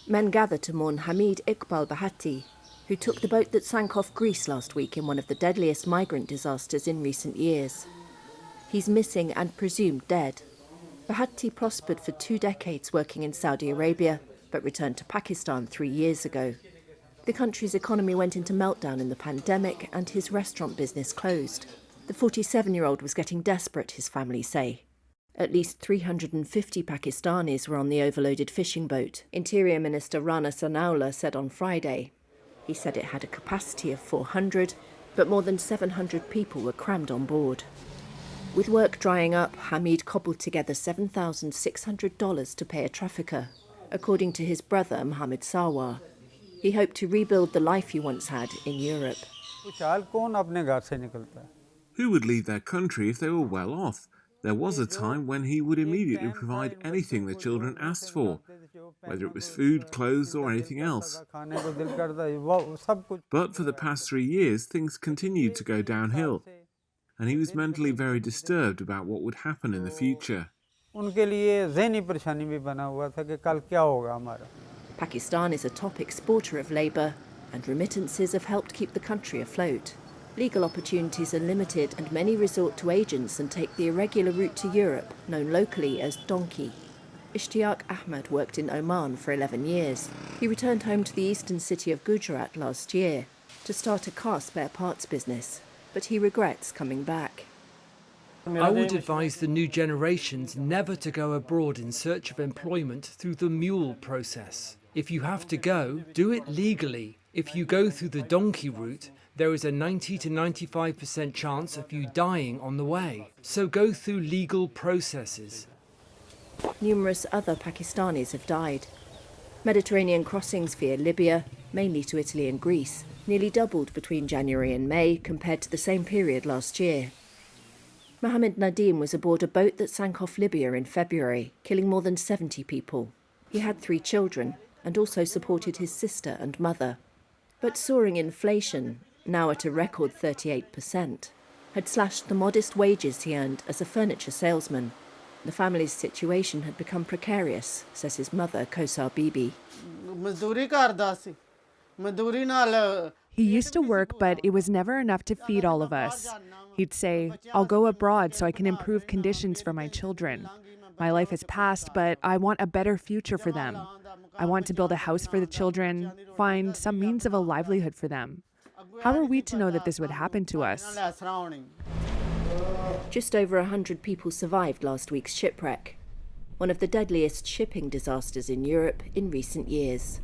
Men gather to mourn Hamid Iqbal Bahati, who took the boat that sank off Greece last week in one of the deadliest migrant disasters in recent years. He's missing and presumed dead. Bahati prospered for 2 decades working in Saudi Arabia, but returned to Pakistan 3 years ago. The country's economy went into meltdown in the pandemic and his restaurant business closed. The 47-year-old was getting desperate, his family say. At least 350 Pakistanis were on the overloaded fishing boat, Interior Minister Rana Sanaullah said on Friday. He said it had a capacity of 400, but more than 700 people were crammed on board. With work drying up, Hamid cobbled together $7,600 to pay a trafficker, according to his brother Mohammed Sarwar. He hoped to rebuild the life he once had in Europe. Who would leave their country if they were well off? There was a time when he would immediately provide anything the children asked for, whether it was food, clothes or anything else. But for the past 3 years, things continued to go downhill, and he was mentally very disturbed about what would happen in the future. Pakistan is a top exporter of labour, and remittances have helped keep the country afloat. Legal opportunities are limited and many resort to agents and take the irregular route to Europe, known locally as donkey. Ishtiaq Ahmed worked in Oman for 11 years. He returned home to the eastern city of Gujarat last year to start a car spare parts business, but he regrets coming back. I would advise the new generations never to go abroad in search of employment through the mule process. If you have to go, do it legally. If you go through the donkey route, there is a 90 to 95% chance of you dying on the way. So go through legal processes. Numerous other Pakistanis have died. Mediterranean crossings via Libya, mainly to Italy and Greece, nearly doubled between January and May compared to the same period last year. Mohammed Nadim was aboard a boat that sank off Libya in February, killing more than 70 people. He had 3 children and also supported his sister and mother. But soaring inflation, now at a record 38%, had slashed the modest wages he earned as a furniture salesman. The family's situation had become precarious, says his mother, Kosar Bibi. He used to work, but it was never enough to feed all of us. He'd say, "I'll go abroad so I can improve conditions for my children. My life has passed, but I want a better future for them. I want to build a house for the children, find some means of a livelihood for them. How are we to know that this would happen to us?" Just over 100 people survived last week's shipwreck, one of the deadliest shipping disasters in Europe in recent years.